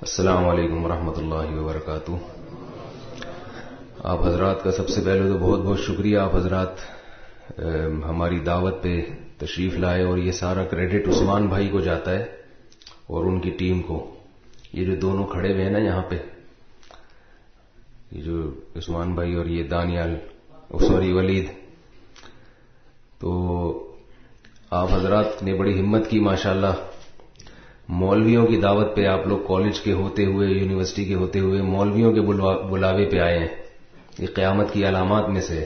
السلام علیکم ورحمۃ اللہ وبرکاتہ. آپ حضرات کا سب سے پہلے تو بہت بہت شکریہ. آپ حضرات ہماری دعوت پہ تشریف لائے اور یہ سارا کریڈٹ عثمان بھائی کو جاتا ہے اور ان کی ٹیم کو. یہ جو دونوں کھڑے ہوئے ہیں نا یہاں پہ، یہ جو عثمان بھائی اور یہ دانیال ولید، تو آپ حضرات نے بڑی ہمت کی ماشاءاللہ. مولویوں کی دعوت پہ آپ لوگ کالج کے ہوتے ہوئے، یونیورسٹی کے ہوتے ہوئے مولویوں کے بلاوے پہ آئے ہیں. یہ قیامت کی علامات میں سے.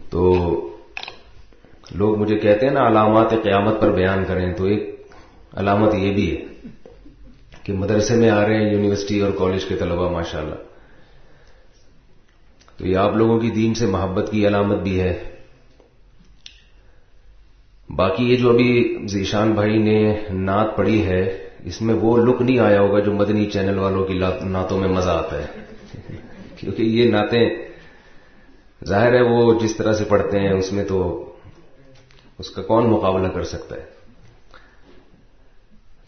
تو لوگ مجھے کہتے ہیں نا علامات قیامت پر بیان کریں، تو ایک علامت یہ بھی ہے کہ مدرسے میں آ رہے ہیں یونیورسٹی اور کالج کے طلبہ ماشاءاللہ. تو یہ آپ لوگوں کی دین سے محبت کی علامت بھی ہے. باقی یہ جو ابھی ذیشان بھائی نے نعت پڑھی ہے، اس میں وہ لک نہیں آیا ہوگا جو مدنی چینل والوں کی نعتوں میں مزہ آتا ہے. کیونکہ یہ نعتیں ظاہر ہے وہ جس طرح سے پڑھتے ہیں اس میں تو اس کا کون مقابلہ کر سکتا ہے.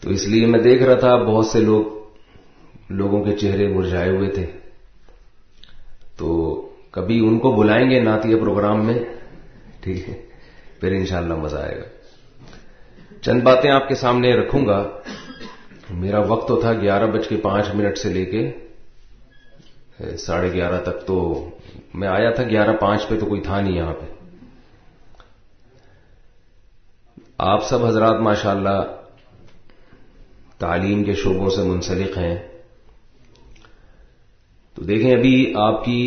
تو اس لیے میں دیکھ رہا تھا بہت سے لوگوں کے چہرے مرجھائے ہوئے تھے. تو کبھی ان کو بلائیں گے نعتیہ پروگرام میں، ٹھیک ہے، پھر انشاءاللہ مزہ آئے گا. چند باتیں آپ کے سامنے رکھوں گا. میرا وقت تو تھا 11:05 سے لے کے 11:30 تک. تو میں آیا تھا 11:05 پہ، تو کوئی تھا نہیں یہاں پہ. آپ سب حضرات ماشاءاللہ تعلیم کے شعبوں سے منسلک ہیں. تو دیکھیں ابھی آپ کی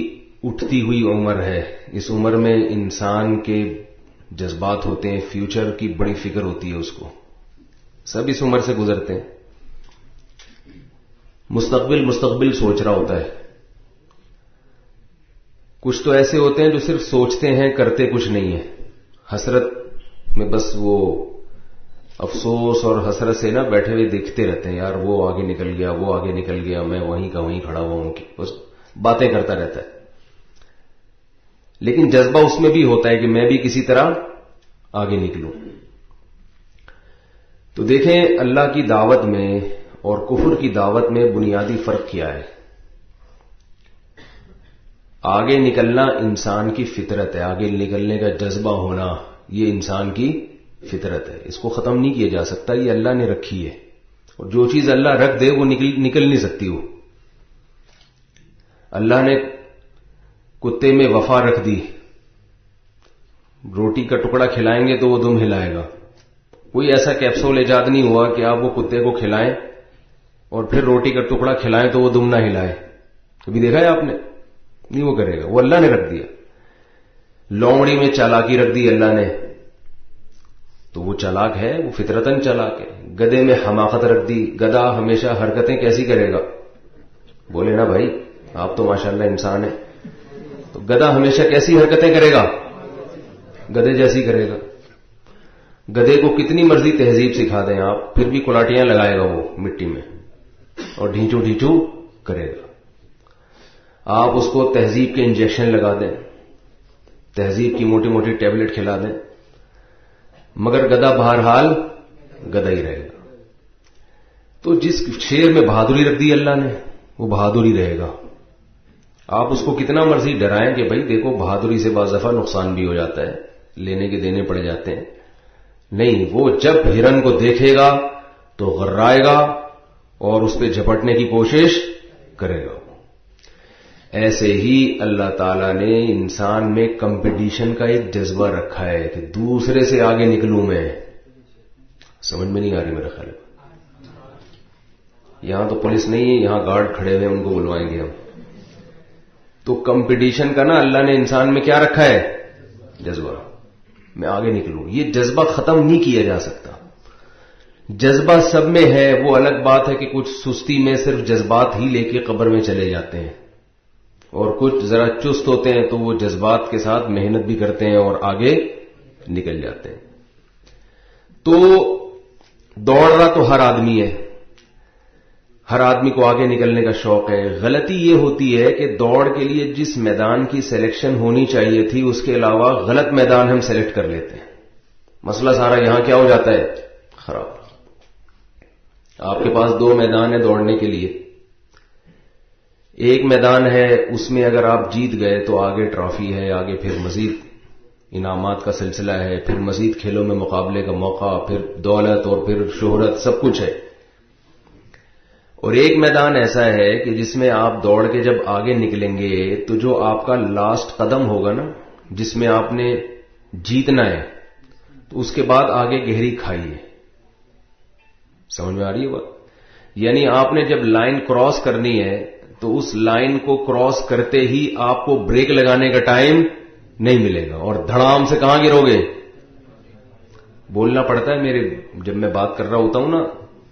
اٹھتی ہوئی عمر ہے. اس عمر میں انسان کے جذبات ہوتے ہیں، فیوچر کی بڑی فکر ہوتی ہے اس کو. سب اس عمر سے گزرتے ہیں. مستقبل سوچ رہا ہوتا ہے. کچھ تو ایسے ہوتے ہیں جو صرف سوچتے ہیں، کرتے کچھ نہیں ہیں. حسرت میں بس وہ افسوس اور حسرت سے نا بیٹھے ہوئے دیکھتے رہتے ہیں، یار وہ آگے نکل گیا، وہ آگے نکل گیا، میں وہیں کا وہیں کھڑا ہوا ہوں. بس باتیں کرتا رہتا ہے. لیکن جذبہ اس میں بھی ہوتا ہے کہ میں بھی کسی طرح آگے نکلوں. تو دیکھیں اللہ کی دعوت میں اور کفر کی دعوت میں بنیادی فرق کیا ہے. آگے نکلنا انسان کی فطرت ہے. آگے نکلنے کا جذبہ ہونا یہ انسان کی فطرت ہے. اس کو ختم نہیں کیا جا سکتا. یہ اللہ نے رکھی ہے، اور جو چیز اللہ رکھ دے وہ نکل نہیں سکتی. وہ اللہ نے کتے میں وفا رکھ دی. روٹی کا ٹکڑا کھلائیں گے تو وہ دم ہلائے گا. کوئی ایسا کیپسول ایجاد نہیں ہوا کہ آپ وہ کتے کو کھلائیں اور پھر روٹی کا ٹکڑا کھلائیں تو وہ دم نہ ہلائے. کبھی دیکھا ہے آپ نے؟ نہیں وہ کرے گا. وہ اللہ نے رکھ دیا. لومڑی میں چالاکی رکھ دی اللہ نے، تو وہ چالاک ہے، وہ فطرتاً چالاک ہے. گدے میں حماقت رکھ دی. گدھا ہمیشہ حرکتیں کیسی کرے گا؟ بولے نا بھائی، آپ تو ماشاءاللہ انسان ہیں. تو گدھا ہمیشہ کیسی حرکتیں کرے گا؟ گدھے جیسی کرے گا. گدھے کو کتنی مرضی تہذیب سکھا دیں آپ، پھر بھی کلاٹیاں لگائے گا وہ مٹی میں اور ڈھینچو کرے گا. آپ اس کو تہذیب کے انجیکشن لگا دیں، تہذیب کی موٹی موٹی ٹیبلٹ کھلا دیں، مگر گدھا بہرحال گدھا ہی رہے گا. تو جس شیر میں بہادری رکھ دی اللہ نے، وہ بہادر ہی رہے گا. آپ اس کو کتنا مرضی ڈرائیں کہ بھائی دیکھو بہادری سے بعض دفعہ نقصان بھی ہو جاتا ہے، لینے کے دینے پڑ جاتے ہیں. نہیں، وہ جب ہرن کو دیکھے گا تو غرائے گا اور اس پہ جھپٹنے کی کوشش کرے گا. ایسے ہی اللہ تعالیٰ نے انسان میں کمپٹیشن کا ایک جذبہ رکھا ہے کہ دوسرے سے آگے نکلوں میں. سمجھ میں نہیں آ رہی میرا خیال ہے. یہاں تو پولیس نہیں ہے، یہاں گارڈ کھڑے ہوئے، ان کو بلوائیں گے ہم. تو کمپٹیشن کا نا اللہ نے انسان میں کیا رکھا ہے؟ جذبہ. میں آگے نکلوں. یہ جذبہ ختم نہیں کیا جا سکتا. جذبہ سب میں ہے. وہ الگ بات ہے کہ کچھ سستی میں صرف جذبات ہی لے کے قبر میں چلے جاتے ہیں، اور کچھ ذرا چست ہوتے ہیں تو وہ جذبات کے ساتھ محنت بھی کرتے ہیں اور آگے نکل جاتے ہیں. تو دوڑ رہا تو ہر آدمی ہے، ہر آدمی کو آگے نکلنے کا شوق ہے. غلطی یہ ہوتی ہے کہ دوڑ کے لیے جس میدان کی سلیکشن ہونی چاہیے تھی اس کے علاوہ غلط میدان ہم سلیکٹ کر لیتے ہیں. مسئلہ سارا یہاں کیا ہو جاتا ہے؟ خراب. آپ کے پاس 2 میدان ہیں دوڑنے کے لیے. ایک میدان ہے اس میں اگر آپ جیت گئے تو آگے ٹرافی ہے, آگے پھر مزید انعامات کا سلسلہ ہے, پھر مزید کھیلوں میں مقابلے کا موقع, پھر دولت اور پھر شہرت, سب کچھ ہے. اور ایک میدان ایسا ہے کہ جس میں آپ دوڑ کے جب آگے نکلیں گے تو جو آپ کا لاسٹ قدم ہوگا نا, جس میں آپ نے جیتنا ہے, تو اس کے بعد آگے گہری کھائی ہے. سمجھ میں آ رہی ہے بات؟ یعنی آپ نے جب لائن کراس کرنی ہے تو اس لائن کو کراس کرتے ہی آپ کو بریک لگانے کا ٹائم نہیں ملے گا, اور دھڑام سے کہاں گرو گے. بولنا پڑتا ہے میرے, جب میں بات کر رہا ہوتا ہوں نا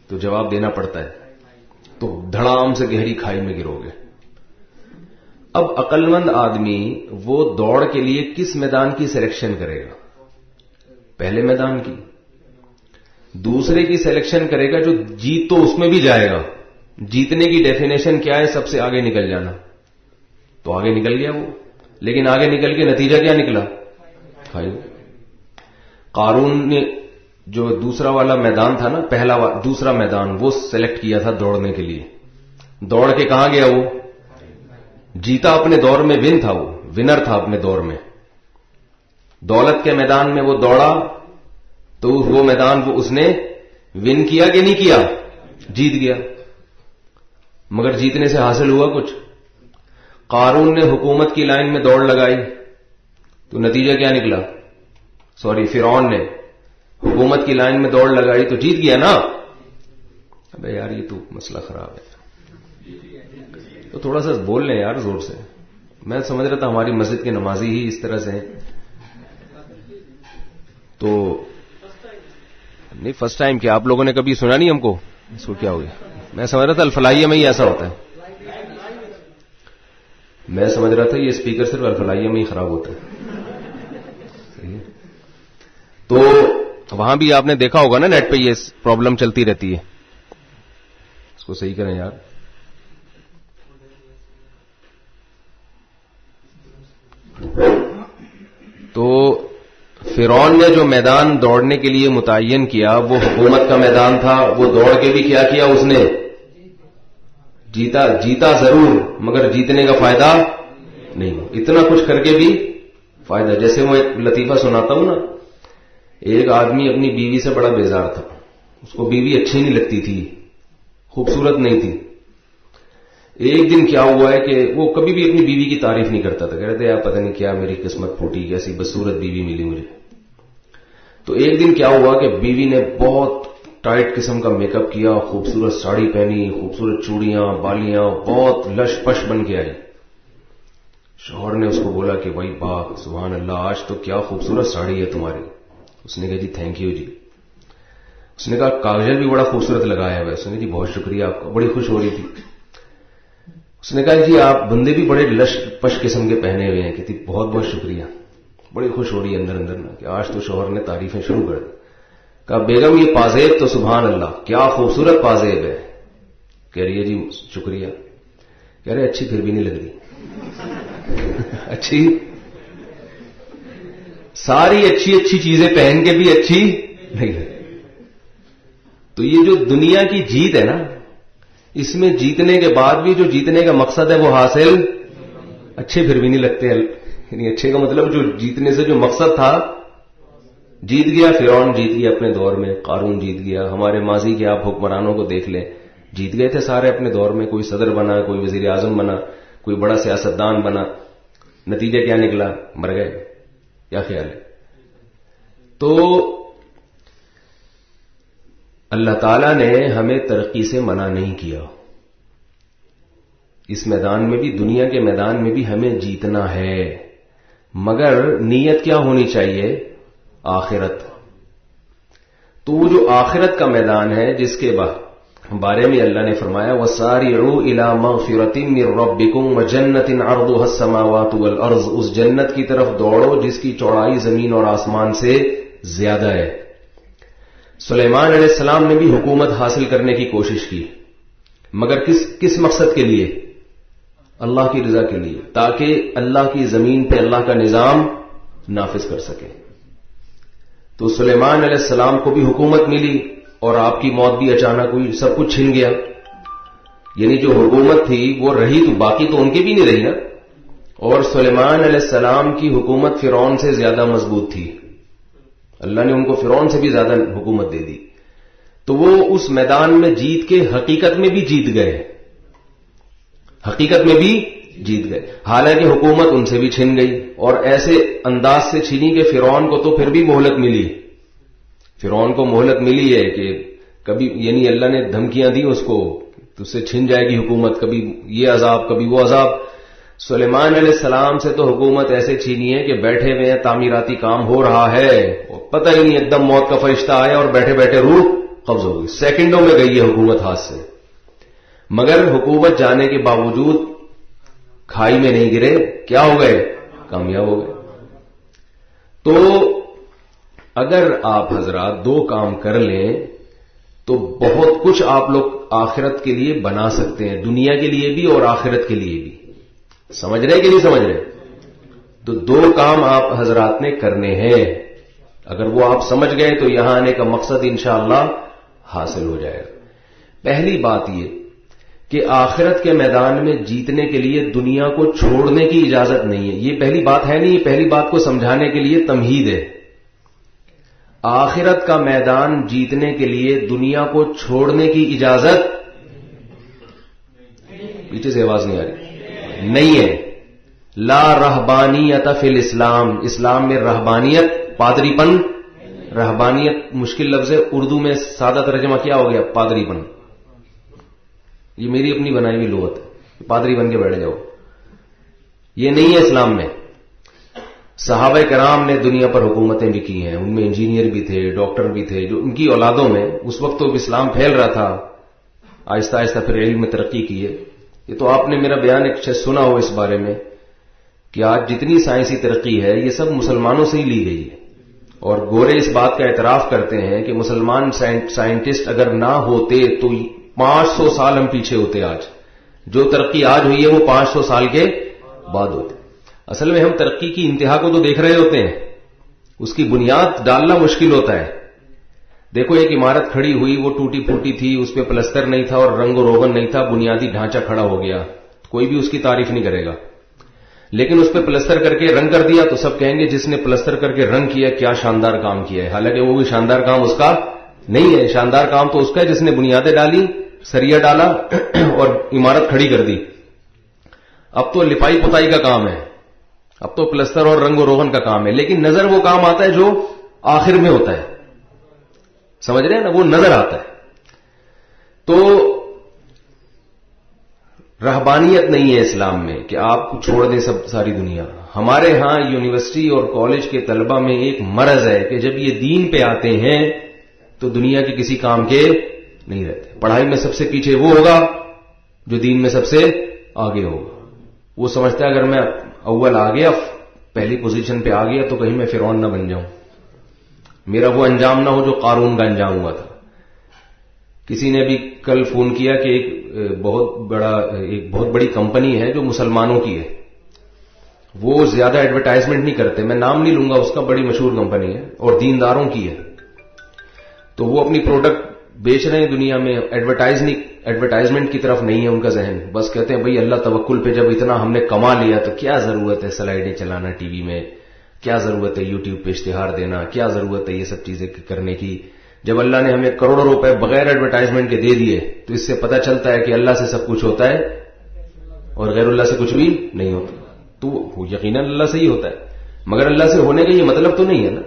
تو جواب دینا پڑتا ہے, تو دھڑام سے گہری کھائی میں گرو گے. اب عقل مند آدمی وہ دوڑ کے لیے کس میدان کی سلیکشن کرے گا؟ پہلے میدان کی. دوسرے کی سلیکشن کرے گا جو جیت تو اس میں بھی جائے گا. جیتنے کی ڈیفینیشن کیا ہے؟ سب سے آگے نکل جانا. تو آگے نکل گیا وہ, لیکن آگے نکل کے نتیجہ کیا نکلا؟ کھائی. قارون نے جو دوسرا والا میدان تھا نا, دوسرا میدان وہ سلیکٹ کیا تھا دوڑنے کے لیے. دوڑ کے کہاں گیا وہ؟ جیتا اپنے دور میں, ون تھا, وہ ونر تھا اپنے دور میں. دولت کے میدان میں وہ دوڑا تو وہ میدان وہ اس نے ون کیا کہ نہیں کیا؟ جیت گیا. مگر جیتنے سے حاصل ہوا کچھ؟ قارون نے حکومت کی لائن میں دوڑ لگائی تو نتیجہ کیا نکلا؟ فرعون نے حکومت کی لائن میں دوڑ لگائی تو جیت گیا نا. ابے یار یہ تو مسئلہ خراب ہے. تو تھوڑا سا بول لیں یار زور سے. میں سمجھ رہا تھا ہماری مسجد کے نمازی ہی اس طرح سے ہیں. تو نہیں فرسٹ ٹائم کیا آپ لوگوں نے کبھی سنا نہیں ہم کو؟ اس کو کیا ہو گیا؟ میں سمجھ رہا تھا الفلاحیہ میں ہی ایسا ہوتا ہے. میں سمجھ رہا تھا یہ اسپیکر صرف الفلاحیہ میں ہی خراب ہوتا ہے. تو وہاں بھی آپ نے دیکھا ہوگا نا نیٹ پہ یہ پرابلم چلتی رہتی ہے. اس کو صحیح کریں یار. تو فرعون نے جو میدان دوڑنے کے لیے متعین کیا وہ حکومت کا میدان تھا. وہ دوڑ کے بھی کیا اس نے؟ جیتا ضرور مگر جیتنے کا فائدہ نہیں. اتنا کچھ کر کے بھی فائدہ. جیسے میں ایک لطیفہ سناتا ہوں نا, ایک آدمی اپنی بیوی سے بڑا بیزار تھا. اس کو بیوی اچھی نہیں لگتی تھی, خوبصورت نہیں تھی. ایک دن کیا ہوا ہے کہ وہ کبھی بھی اپنی بیوی کی تعریف نہیں کرتا تھا. کہتے یار پتہ نہیں کیا میری قسمت پھوٹی, کیسی بدصورت بیوی ملی مجھے. تو ایک دن کیا ہوا کہ بیوی نے بہت ٹائٹ قسم کا میک اپ کیا, خوبصورت ساڑی پہنی, خوبصورت چوڑیاں بالیاں, بہت لش پش بن کے آئی. شوہر نے اس کو بولا کہ بھائی واہ سبحان اللہ, آج تو کیا خوبصورت ساڑی ہے تمہاری. اس نے کہا جی تھینک یو جی. اس نے کہا کاغذ بھی بڑا خوبصورت لگایا ہوا ہے. اس نے کہا جی بہت شکریہ آپ کا, بڑی خوش ہو رہی تھی. اس نے کہا جی آپ بندے بھی بڑے لش پش قسم کے پہنے ہوئے ہیں. کہتی بہت بہت شکریہ. بڑی خوش ہو رہی ہے اندر نا کہ آج تو شوہر نے تعریفیں شروع کر دی. کہا بیگم یہ پازیب تو سبحان اللہ کیا خوبصورت پازیب ہے. کہہ رہی ہے جی شکریہ. کہہ رہے اچھی پھر بھی نہیں لگ رہی. اچھی ساری اچھی چیزیں پہن کے بھی اچھی نہیں ہے. تو یہ جو دنیا کی جیت ہے نا, اس میں جیتنے کے بعد بھی جو جیتنے کا مقصد ہے وہ حاصل اچھے پھر بھی نہیں لگتے. یعنی اچھے کا مطلب جو جیتنے سے جو مقصد تھا جیت گیا. فرعون جیت گیا اپنے دور میں, قارون جیت گیا. ہمارے ماضی کے آپ حکمرانوں کو دیکھ لیں, جیت گئے تھے سارے اپنے دور میں. کوئی صدر بنا, کوئی وزیر اعظم بنا, کوئی بڑا سیاستدان بنا. نتیجہ کیا نکلا؟ مر گئے. کیا خیال ہے؟ تو اللہ تعالیٰ نے ہمیں ترقی سے منع نہیں کیا. اس میدان میں بھی, دنیا کے میدان میں بھی ہمیں جیتنا ہے, مگر نیت کیا ہونی چاہیے؟ آخرت. تو وہ جو آخرت کا میدان ہے جس کے بارے میں اللہ نے فرمایا وَسَارِعُوا إِلَىٰ مَغْفِرَةٍ مِّن رَّبِّكُمْ وَجَنَّةٍ عَرْضُهَا السَّمَاوَاتُ وَالْأَرْضُ. اس جنت کی طرف دوڑو جس کی چوڑائی زمین اور آسمان سے زیادہ ہے. سلیمان علیہ السلام نے بھی حکومت حاصل کرنے کی کوشش کی, مگر کس مقصد کے لیے؟ اللہ کی رضا کے لیے, تاکہ اللہ کی زمین پہ اللہ کا نظام نافذ کر سکے. تو سلیمان علیہ السلام کو بھی حکومت ملی, اور آپ کی موت بھی اچانک ہوئی, سب کچھ چھن گیا. یعنی جو حکومت تھی وہ رہی تو باقی تو ان کی بھی نہیں رہی نا. اور سلیمان علیہ السلام کی حکومت فرعون سے زیادہ مضبوط تھی, اللہ نے ان کو فرعون سے بھی زیادہ حکومت دے دی. تو وہ اس میدان میں جیت کے حقیقت میں بھی جیت گئے, حقیقت میں بھی جیت گئے. حالانکہ حکومت ان سے بھی چھن گئی, اور ایسے انداز سے چھینی کہ فرعون کو تو پھر بھی مہلت ملی. فرعون کو مہلت ملی ہے کہ کبھی, یعنی اللہ نے دھمکیاں دی اس کو, تو اس سے چھن جائے گی حکومت, کبھی یہ عذاب کبھی وہ عذاب. سلیمان علیہ السلام سے تو حکومت ایسے چھینی ہے کہ بیٹھے ہوئے ہیں, تعمیراتی کام ہو رہا ہے, پتہ ہی نہیں ایک دم موت کا فرشتہ آیا اور بیٹھے بیٹھے روح قبض ہو گئی. سیکنڈوں میں گئی ہے حکومت ہاتھ سے. مگر حکومت جانے کے باوجود کھائی میں نہیں گرے, کیا ہو گئے, کامیاب ہو گئے. تو اگر آپ حضرات دو کام کر لیں تو بہت کچھ آپ لوگ آخرت کے لیے بنا سکتے ہیں, دنیا کے لیے بھی اور آخرت کے لیے بھی. سمجھ رہے کہ نہیں سمجھ رہے؟ تو دو کام آپ حضرات نے کرنے ہیں. اگر وہ آپ سمجھ گئے تو یہاں آنے کا مقصد انشاءاللہ حاصل ہو جائے گا. پہلی بات یہ کہ آخرت کے میدان میں جیتنے کے لیے دنیا کو چھوڑنے کی اجازت نہیں ہے. یہ پہلی بات ہے نہیں, یہ پہلی بات کو سمجھانے کے لیے تمہید ہے. آخرت کا میدان جیتنے کے لیے دنیا کو چھوڑنے کی اجازت, پیچھے سے آواز نہیں آ رہی, نہیں ہے. لا رہبانیت فی الاسلام, اسلام میں رہبانیت, پادری پن, رہبانیت مشکل لفظ ہے, اردو میں سادہ ترجمہ کیا ہو گیا, پادری پن. یہ میری اپنی بنائی ہوئی لغت ہے, پادری بن کے بیٹھ جاؤ, یہ نہیں ہے اسلام میں. صحابہ کرام نے دنیا پر حکومتیں بھی کی ہیں, ان میں انجینئر بھی تھے, ڈاکٹر بھی تھے, جو ان کی اولادوں میں اس وقت تو اسلام پھیل رہا تھا, آہستہ آہستہ پھر علم میں ترقی کی ہے. یہ تو آپ نے میرا بیان ایک سنا ہو اس بارے میں کہ آج جتنی سائنسی ترقی ہے یہ سب مسلمانوں سے ہی لی گئی ہے. اور گورے اس بات کا اعتراف کرتے ہیں کہ مسلمان سائنٹسٹ اگر نہ ہوتے تو 500 سال ہم پیچھے ہوتے. آج جو ترقی آج ہوئی ہے وہ 500 سال کے بعد ہوتے. اصل میں ہم ترقی کی انتہا کو تو دیکھ رہے ہوتے ہیں, اس کی بنیاد ڈالنا مشکل ہوتا ہے. دیکھو ایک عمارت کھڑی ہوئی, وہ ٹوٹی پھوٹی تھی, اس پہ پلستر نہیں تھا اور رنگ و روغن نہیں تھا, بنیادی ڈھانچہ کھڑا ہو گیا, کوئی بھی اس کی تعریف نہیں کرے گا. لیکن اس پہ پلستر کر کے رنگ کر دیا تو سب کہیں گے جس نے پلستر کر کے رنگ کیا کیا شاندار کام کیا ہے. حالانکہ وہ بھی شاندار کام اس کا نہیں ہے, شاندار کام تو اس کا ہے جس نے بنیادیں ڈالی, سریا ڈالا اور عمارت کھڑی کر دی. اب تو لپائی پتائی کا کام ہے, اب تو پلستر اور رنگ و روغن کا کام ہے. لیکن نظر وہ کام آتا ہے جو آخر میں ہوتا ہے, سمجھ رہے ہیں نا, وہ نظر آتا ہے. تو رہبانیت نہیں ہے اسلام میں کہ آپ کو چھوڑ دیں ساری دنیا. ہمارے ہاں یونیورسٹی اور کالج کے طلبہ میں ایک مرض ہے کہ جب یہ دین پہ آتے ہیں تو دنیا کے کسی کام کے نہیں رہتے. پڑھائی میں سب سے پیچھے وہ ہوگا جو دین میں سب سے آگے ہوگا. وہ سمجھتا ہے اگر میں اول آ گیا, پہلی پوزیشن پہ آ گیا تو کہیں میں فرعون نہ بن جاؤں, میرا وہ انجام نہ ہو جو قارون کا انجام ہوا تھا. کسی نے بھی کل فون کیا کہ ایک بہت بڑی کمپنی ہے جو مسلمانوں کی ہے, وہ زیادہ ایڈورٹائزمنٹ نہیں کرتے, میں نام نہیں لوں گا اس کا, بڑی مشہور کمپنی ہے اور دینداروں کی ہے. تو وہ اپنی پروڈکٹ بیچ رہے ہیں دنیا میں, ایڈورٹائزمنٹ کی طرف نہیں ہے ان کا ذہن. بس کہتے ہیں بھئی اللہ توکل پہ, جب اتنا ہم نے کما لیا تو کیا ضرورت ہے سلائیڈیں چلانا ٹی وی میں, کیا ضرورت ہے یوٹیوب پہ اشتہار دینا, کیا ضرورت ہے یہ سب چیزیں کرنے کی. جب اللہ نے ہمیں کروڑوں روپے بغیر ایڈورٹائزمنٹ کے دے دیے تو اس سے پتہ چلتا ہے کہ اللہ سے سب کچھ ہوتا ہے اور غیر اللہ سے کچھ بھی نہیں ہوتا. تو یقیناً اللہ سے ہی ہوتا ہے, مگر اللہ سے ہونے کا یہ مطلب تو نہیں ہے نا.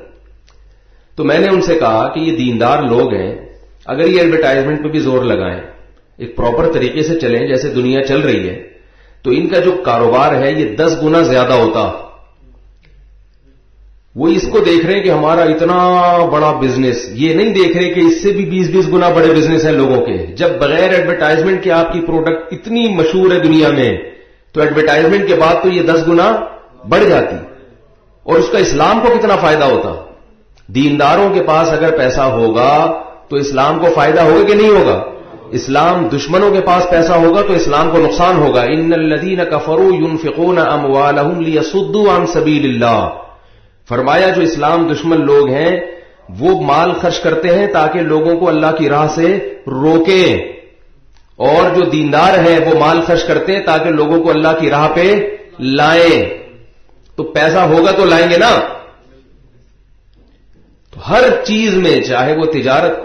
تو میں نے ان سے کہا کہ یہ دیندار لوگ ہیں, اگر یہ ایڈورٹائزمنٹ پہ بھی زور لگائیں, ایک پراپر طریقے سے چلیں جیسے دنیا چل رہی ہے, تو ان کا جو کاروبار ہے یہ 10 گنا زیادہ ہوتا. وہ اس کو دیکھ رہے ہیں کہ ہمارا اتنا بڑا بزنس, یہ نہیں دیکھ رہے کہ اس سے بھی 20-20 گنا بڑے بزنس ہیں لوگوں کے. جب بغیر ایڈورٹائزمنٹ کے آپ کی پروڈکٹ اتنی مشہور ہے دنیا میں تو ایڈورٹائزمنٹ کے بعد تو یہ 10 گنا بڑھ جاتی, اور اس کا اسلام کو کتنا فائدہ ہوتا. دینداروں کے پاس اگر پیسہ ہوگا تو اسلام کو فائدہ ہوگا کہ نہیں ہوگا. اسلام دشمنوں کے پاس پیسہ ہوگا تو اسلام کو نقصان ہوگا. ان الذین کفروا ينفقون اموالهم ليصدوا عن سبیل اللہ. فرمایا جو اسلام دشمن لوگ ہیں وہ مال خرچ کرتے ہیں تاکہ لوگوں کو اللہ کی راہ سے روکیں، اور جو دیندار ہیں وہ مال خرچ کرتے ہیں تاکہ لوگوں کو اللہ کی راہ پہ لائیں. تو پیسہ ہوگا تو لائیں گے نا. تو ہر چیز میں چاہے وہ تجارت،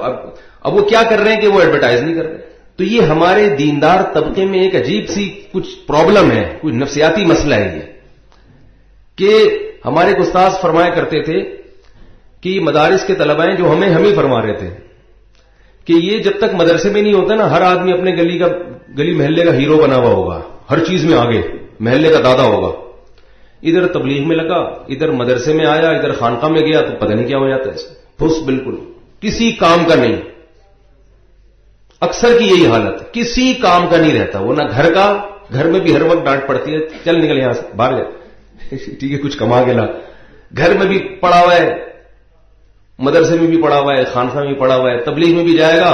اب وہ کیا کر رہے ہیں کہ وہ ایڈورٹائز نہیں کر رہے. تو یہ ہمارے دیندار طبقے میں ایک عجیب سی کچھ پرابلم ہے، کچھ نفسیاتی مسئلہ ہے یہ، کہ ہمارے استاد فرمایا کرتے تھے کہ مدارس کے طلباء ہیں جو ہم ہی فرما رہے تھے کہ یہ جب تک مدرسے میں نہیں ہوتا نا، ہر آدمی اپنے گلی محلے کا ہیرو بنا ہوا ہوگا، ہر چیز میں آگے محلے کا دادا ہوگا. ادھر تبلیغ میں لگا، ادھر مدرسے میں آیا، ادھر خانقاہ میں گیا تو پتہ نہیں کیا ہو جاتا ہے، بس بالکل کسی کام کا نہیں. اکثر کی یہی حالت، کسی کام کا نہیں رہتا وہ، نہ گھر کا، گھر میں بھی ہر وقت ڈانٹ پڑتی ہے، چل نکل یہاں سے باہر جا، ٹھیک ہے کچھ کما کے لا. گھر میں بھی پڑا ہوا ہے، مدرسے میں بھی پڑا ہوا ہے، خانقاہ میں بھی پڑا ہوا ہے، تبلیغ میں بھی جائے گا،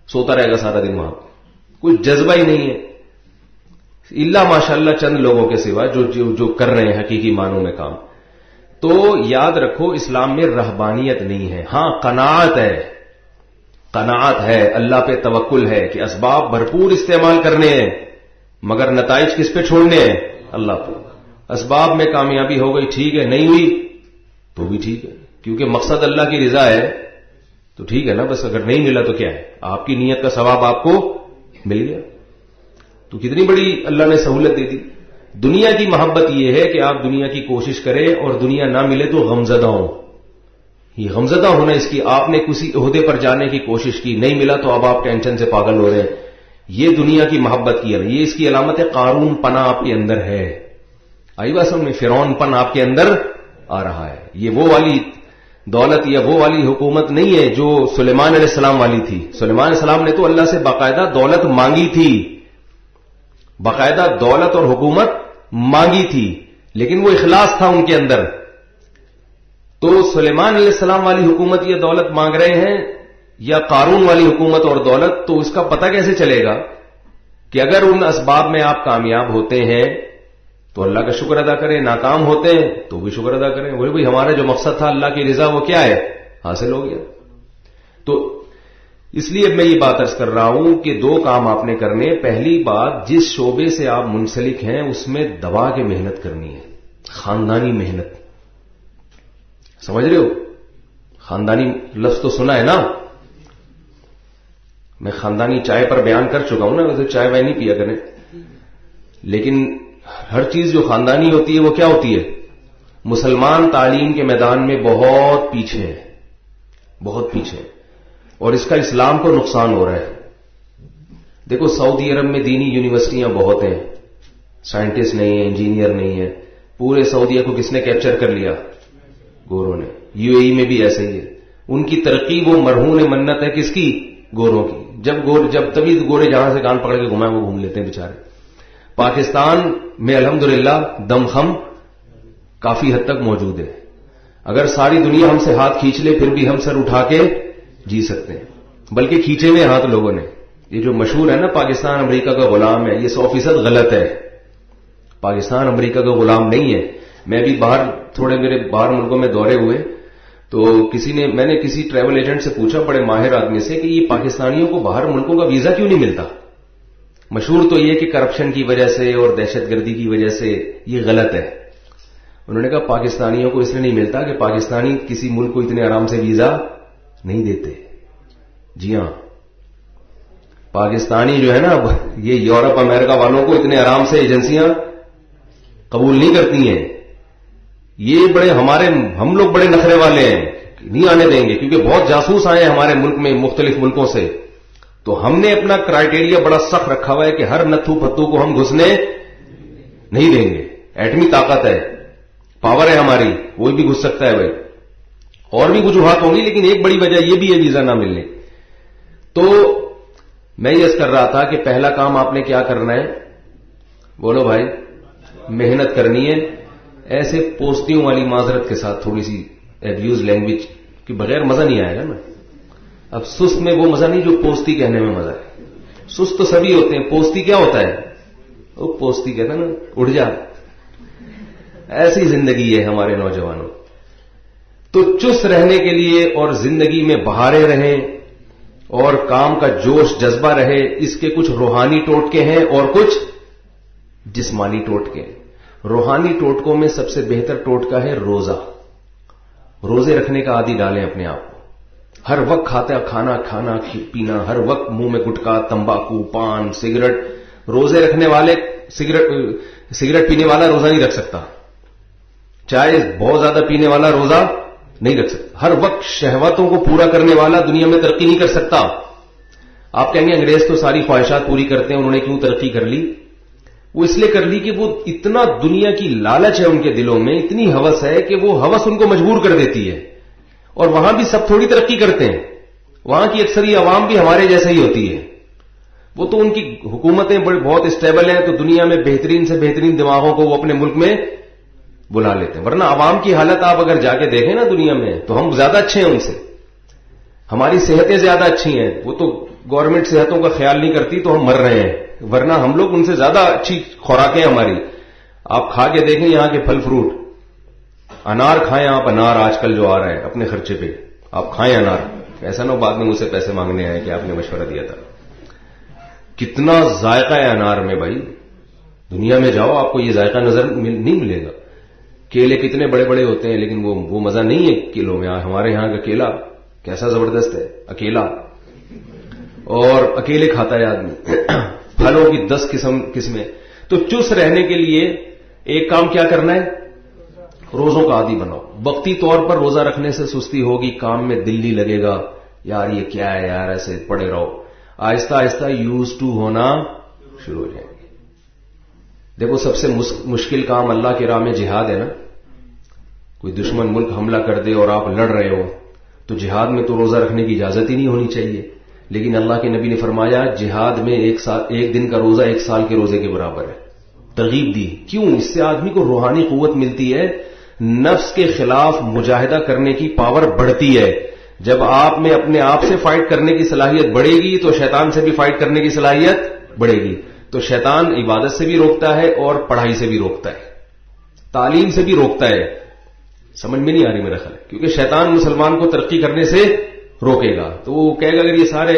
سوتا رہے گا سارا دن وہاں. کوئی جذبہ ہی نہیں ہے، اللہ ماشاءاللہ چند لوگوں کے سوا جو کر رہے ہیں حقیقی معنوں میں کام. تو یاد رکھو اسلام میں رہبانیت نہیں ہے، ہاں قناعت ہے، قناعت ہے، اللہ پہ توکل ہے کہ اسباب بھرپور استعمال کرنے ہیں، مگر نتائج کس پہ چھوڑنے ہیں؟ اللہ پہ. اسباب میں کامیابی ہو گئی ٹھیک ہے، نہیں ہوئی تو بھی ٹھیک ہے، کیونکہ مقصد اللہ کی رضا ہے تو ٹھیک ہے نا. بس اگر نہیں ملا تو کیا ہے، آپ کی نیت کا ثواب آپ کو مل گیا تو کتنی بڑی اللہ نے سہولت دے دی. دنیا کی محبت یہ ہے کہ آپ دنیا کی کوشش کریں اور دنیا نہ ملے تو غمزدہ ہوں. یہ غمزدہ ہونا اس کی، آپ نے کسی عہدے پر جانے کی کوشش کی، نہیں ملا تو اب آپ ٹینشن سے پاگل ہو رہے ہیں. یہ دنیا کی محبت کی ہے، یہ اس کی علامت ہے. قارون پنا آپ کے اندر ہے، آئی بات سمجھ میں، فرعون پن آپ کے اندر آ رہا ہے. یہ وہ والی دولت یا وہ والی حکومت نہیں ہے جو سلیمان علیہ السلام والی تھی. سلیمان علیہ السلام نے تو اللہ سے باقاعدہ دولت مانگی تھی، باقاعدہ دولت اور حکومت مانگی تھی، لیکن وہ اخلاص تھا ان کے اندر. تو سلیمان علیہ السلام والی حکومت یا دولت مانگ رہے ہیں یا قارون والی حکومت اور دولت، تو اس کا پتہ کیسے چلے گا کہ اگر ان اسباب میں آپ کامیاب ہوتے ہیں تو اللہ کا شکر ادا کریں، ناکام ہوتے ہیں تو بھی شکر ادا کریں. وہی بھائی ہمارا جو مقصد تھا اللہ کی رضا وہ کیا ہے، حاصل ہو گیا. تو اس لیے میں یہ بات عرض کر رہا ہوں کہ دو کام آپ نے کرنے. پہلی بات، جس شعبے سے آپ منسلک ہیں اس میں دبا کے محنت کرنی ہے، خاندانی محنت. سمجھ رہے ہو؟ خاندانی لفظ تو سنا ہے نا، میں خاندانی چائے پر بیان کر چکا ہوں نا، ویسے چائے وائے نہیں پیا کریں، لیکن ہر چیز جو خاندانی ہوتی ہے وہ کیا ہوتی ہے؟ مسلمان تعلیم کے میدان میں بہت پیچھے ہے، بہت پیچھے ہے، اور اس کا اسلام کو نقصان ہو رہا ہے. دیکھو سعودی عرب میں دینی یونیورسٹیاں بہت ہیں، سائنٹسٹ نہیں ہیں، انجینئر نہیں ہیں. پورے سعودیہ کو کس نے کیپچر کر لیا؟ گوروں نے. یو اے ای میں بھی ایسے ہی ہے. ان کی ترقی وہ مرہون منت ہے کس کی؟ گوروں کی. جب تبھی گورے جہاں سے کان پکڑ کے گھمائے وہ گھوم لیتے ہیں بیچارے. پاکستان میں الحمدللہ دمخم کافی حد تک موجود ہے. اگر ساری دنیا ہم سے ہاتھ کھینچ لے پھر بھی ہم سر اٹھا کے جی سکتے ہیں، بلکہ کھینچے ہوئے ہاتھ لوگوں نے. یہ جو مشہور ہے نا پاکستان امریکہ کا غلام ہے، یہ 100% غلط ہے. پاکستان امریکہ کا غلام نہیں ہے. میں بھی تھوڑے میرے باہر ملکوں میں دورے ہوئے تو میں نے کسی ٹریول ایجنٹ سے پوچھا، بڑے ماہر آدمی سے، کہ یہ پاکستانیوں کو باہر ملکوں کا ویزا کیوں نہیں ملتا؟ مشہور تو یہ کہ کرپشن کی وجہ سے اور دہشت گردی کی وجہ سے، یہ غلط ہے. انہوں نے کہا پاکستانیوں کو اس لیے نہیں ملتا کہ پاکستانی کسی ملک کو اتنے آرام سے ویزا نہیں دیتے. جی ہاں، پاکستانی جو ہے نا یہ یورپ امریکہ والوں کو اتنے آرام سے ایجنسیاں قبول نہیں کرتی ہیں. یہ ہم لوگ بڑے نخرے والے ہیں، نہیں آنے دیں گے، کیونکہ بہت جاسوس آئے ہیں ہمارے ملک میں مختلف ملکوں سے. تو ہم نے اپنا کرائٹیریا بڑا سخت رکھا ہوا ہے کہ ہر نتھو پھتو کو ہم گھسنے نہیں دیں گے. ایٹمی طاقت ہے، پاور ہے ہماری، کوئی بھی گھس سکتا ہے بھائی. اور بھی وجوہات ہوں گی لیکن ایک بڑی وجہ یہ بھی ہے ویزا نہ ملنے. تو میں یہ کر رہا تھا کہ پہلا کام آپ نے کیا کرنا ہے؟ بولو بھائی. محنت کرنی ہے. ایسے پوستیوں والی معذرت کے ساتھ تھوڑی سی ایبیوز لینگویج کے بغیر مزہ نہیں آئے گا نا. اب سست میں وہ مزہ نہیں جو پوستی کہنے میں مزہ ہے. سست تو سبھی ہوتے ہیں، پوستی کیا ہوتا ہے؟ وہ پوستی کہتا ہے نا اڑ جا. ایسی زندگی ہے ہمارے نوجوانوں. تو چست رہنے کے لیے اور زندگی میں بہاریں رہیں اور کام کا جوش جذبہ رہے، اس کے کچھ روحانی ٹوٹکے ہیں اور کچھ جسمانی ٹوٹکے۔ روحانی ٹوٹکوں میں سب سے بہتر ٹوٹکا ہے روزہ۔ روزے رکھنے کا عادی ڈالیں اپنے آپ کو، ہر وقت کھانا پینا، ہر وقت منہ میں گٹکا، تمباکو، پان، سگریٹ۔ روزے رکھنے والے سگریٹ پینے والا روزہ نہیں رکھ سکتا، چائے بہت زیادہ پینے والا روزہ نہیں رکھ سکتا، ہر وقت شہوتوں کو پورا کرنے والا دنیا میں ترقی نہیں کر سکتا۔ آپ کہیں گے انگریز تو ساری خواہشات پوری کرتے ہیں، انہوں نے کیوں ترقی کر لی؟ وہ اس لیے کر لی کہ وہ اتنا دنیا کی لالچ ہے ان کے دلوں میں، اتنی ہوس ہے کہ وہ ہوس ان کو مجبور کر دیتی ہے۔ اور وہاں بھی سب تھوڑی ترقی کرتے ہیں، وہاں کی اکثری عوام بھی ہمارے جیسے ہی ہوتی ہے۔ وہ تو ان کی حکومتیں بہت اسٹیبل ہیں، تو دنیا میں بہترین سے بہترین دماغوں کو وہ اپنے ملک میں بلا لیتے ہیں، ورنہ عوام کی حالت آپ اگر جا کے دیکھیں نا دنیا میں، تو ہم زیادہ اچھے ہیں ان سے، ہماری صحتیں زیادہ اچھی ہیں۔ وہ تو گورنمنٹ صحتوں کا خیال نہیں کرتی تو ہم مر رہے ہیں، ورنہ ہم لوگ ان سے زیادہ اچھی خوراکیں ہماری۔ آپ کھا کے دیکھیں یہاں کے پھل فروٹ، انار کھائیں آپ، انار آج کل جو آ رہا ہے اپنے خرچے پہ آپ کھائیں انار، ایسا نہ بعد میں مجھ سے پیسے مانگنے آئے کہ آپ نے مشورہ دیا تھا۔ کتنا ذائقہ ہے انار میں بھائی، دنیا میں جاؤ آپ کو یہ ذائقہ نظر نہیں ملے گا۔ کیلے کتنے بڑے بڑے ہوتے ہیں لیکن وہ مزہ نہیں ہے کیلوں میں۔ ہمارے یہاں کا کیلا کیسا زبردست ہے، اکیلا، اور اکیلے کھاتا ہے آدمی۔ پھلوں کی 10 قسمیں۔ تو چست رہنے کے لیے ایک کام کیا کرنا ہے، روزوں کا عادی بناؤ۔ وقتی طور پر روزہ رکھنے سے سستی ہوگی، کام میں دل نہیں لگے گا، یار یہ کیا ہے یار، ایسے پڑے رہو۔ آہستہ آہستہ یوز ٹو ہونا شروع ہو جائیں گے۔ دیکھو سب سے مشکل کام اللہ کی راہ میں جہاد ہے نا۔ کوئی دشمن ملک حملہ کر دے اور آپ لڑ رہے ہو تو جہاد میں تو روزہ رکھنے کی اجازت ہی نہیں ہونی چاہیے، لیکن اللہ کے نبی نے فرمایا جہاد میں ایک دن کا روزہ 1 سال کے روزے کے برابر ہے۔ ترغیب دی، کیوں؟ اس سے آدمی کو روحانی قوت ملتی ہے، نفس کے خلاف مجاہدہ کرنے کی پاور بڑھتی ہے۔ جب آپ میں اپنے آپ سے فائٹ کرنے کی صلاحیت بڑھے گی تو شیطان سے بھی فائٹ کرنے کی صلاحیت بڑھے گی۔ تو شیطان عبادت سے بھی روکتا ہے اور پڑھائی سے بھی روکتا ہے، تعلیم سے بھی روکتا ہے۔ سمجھ میں نہیں آ رہی میرا خیال، کیونکہ شیطان مسلمان کو ترقی کرنے سے روکے گا۔ تو وہ کہے گا اگر یہ سارے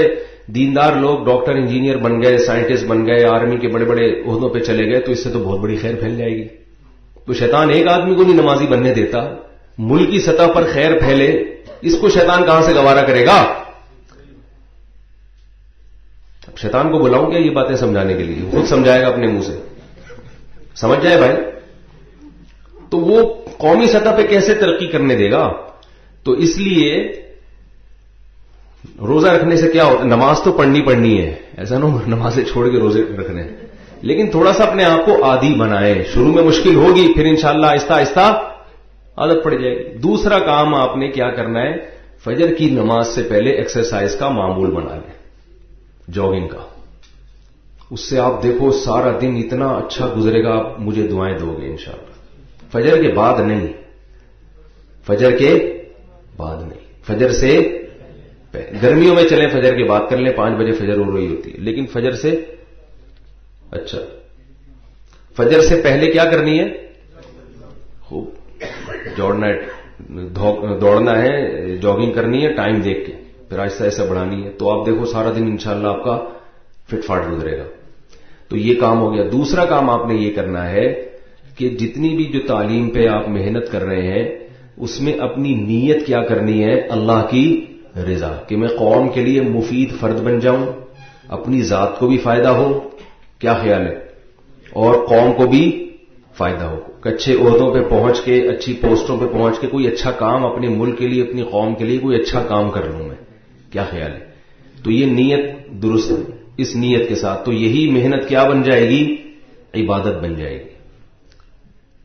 دیندار لوگ ڈاکٹر انجینئر بن گئے، سائنٹسٹ بن گئے، آرمی کے بڑے بڑے عہدوں پہ چلے گئے تو اس سے تو بہت بڑی خیر پھیل جائے گی۔ تو شیطان ایک آدمی کو نہیں نمازی بننے دیتا، ملکی سطح پر خیر پھیلے، اس کو شیطان کہاں سے گوارا کرے گا؟ اب شیطان کو بلاؤں کیا یہ باتیں سمجھانے کے لیے؟ خود سمجھائے گا اپنے منہ سے، سمجھ جائے بھائی۔ تو وہ قومی سطح پہ کیسے ترقی کرنے دے گا؟ تو اس لیے روزہ رکھنے سے کیا ہوتا ہے، نماز تو پڑھنی ہے، ایسا نہ نمازیں چھوڑ کے روزے رکھنے، لیکن تھوڑا سا اپنے آپ کو عادی بنائیں۔ شروع میں مشکل ہوگی، پھر انشاءاللہ آہستہ آہستہ عادت پڑ جائے گی۔ دوسرا کام آپ نے کیا کرنا ہے، فجر کی نماز سے پہلے ایکسرسائز کا معمول بنا لیں، جاگنگ کا۔ اس سے آپ دیکھو سارا دن اتنا اچھا گزرے گا، آپ مجھے دعائیں دو گے انشاءاللہ۔ فجر کے بعد نہیں، فجر کے بعد نہیں، فجر سے گرمیوں میں چلیں فجر کے بعد کر لیں، 5 بجے فجر ہو رہی ہوتی ہے، لیکن فجر سے اچھا فجر سے پہلے کیا کرنی ہے، خوب دوڑنا ہے، جاگنگ کرنی ہے ٹائم دیکھ کے، پھر آہستہ آہستہ بڑھانی ہے، تو آپ دیکھو سارا دن انشاءاللہ آپ کا فٹ فاٹ گزرے گا۔ تو یہ کام ہو گیا۔ دوسرا کام آپ نے یہ کرنا ہے کہ جتنی بھی جو تعلیم پہ آپ محنت کر رہے ہیں اس میں اپنی نیت کیا کرنی ہے، اللہ کی رضا، کہ میں قوم کے لیے مفید فرد بن جاؤں، اپنی ذات کو بھی فائدہ ہو، کیا خیال ہے، اور قوم کو بھی فائدہ ہو، اچھے عہدوں پہ پہنچ کے، اچھی پوسٹوں پہ پہنچ کے کوئی اچھا کام اپنے ملک کے لیے، اپنی قوم کے لیے کوئی اچھا کام کر لوں میں، کیا خیال ہے؟ تو یہ نیت درست ہے، اس نیت کے ساتھ تو یہی محنت کیا بن جائے گی، عبادت بن جائے گی۔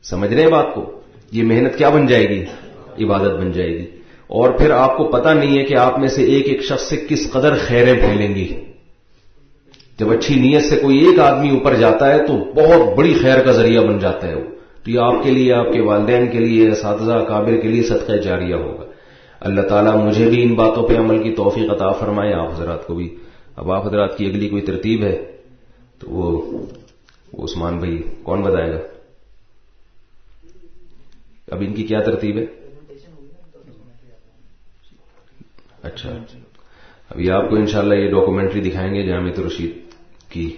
سمجھ رہے ہیں بات کو؟ یہ محنت کیا بن جائے گی، عبادت بن جائے گی۔ اور پھر آپ کو پتہ نہیں ہے کہ آپ میں سے ایک ایک شخص سے کس قدر خیریں پھیلیں گی۔ جب اچھی نیت سے کوئی ایک آدمی اوپر جاتا ہے تو بہت بڑی خیر کا ذریعہ بن جاتا ہے وہ، تو یہ آپ کے لیے، آپ کے والدین کے لیے، اساتذہ اکابر کے لیے صدقہ جاریہ ہوگا۔ اللہ تعالیٰ مجھے بھی ان باتوں پہ عمل کی توفیق عطا فرمائے، آپ حضرات کو بھی۔ اب آپ حضرات کی اگلی کوئی ترتیب ہے تو وہ عثمان بھائی کون بتائے گا؟ اب ان کی کیا ترتیب ہے؟ اچھا, ابھی آپ کو انشاءاللہ یہ ڈاکومنٹری دکھائیں گے جامعۃ الرشید کی,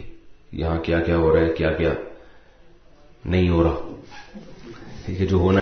یہاں کیا کیا ہو رہا ہے, کیا کیا نہیں ہو رہا, ٹھیک ہے, جو ہونا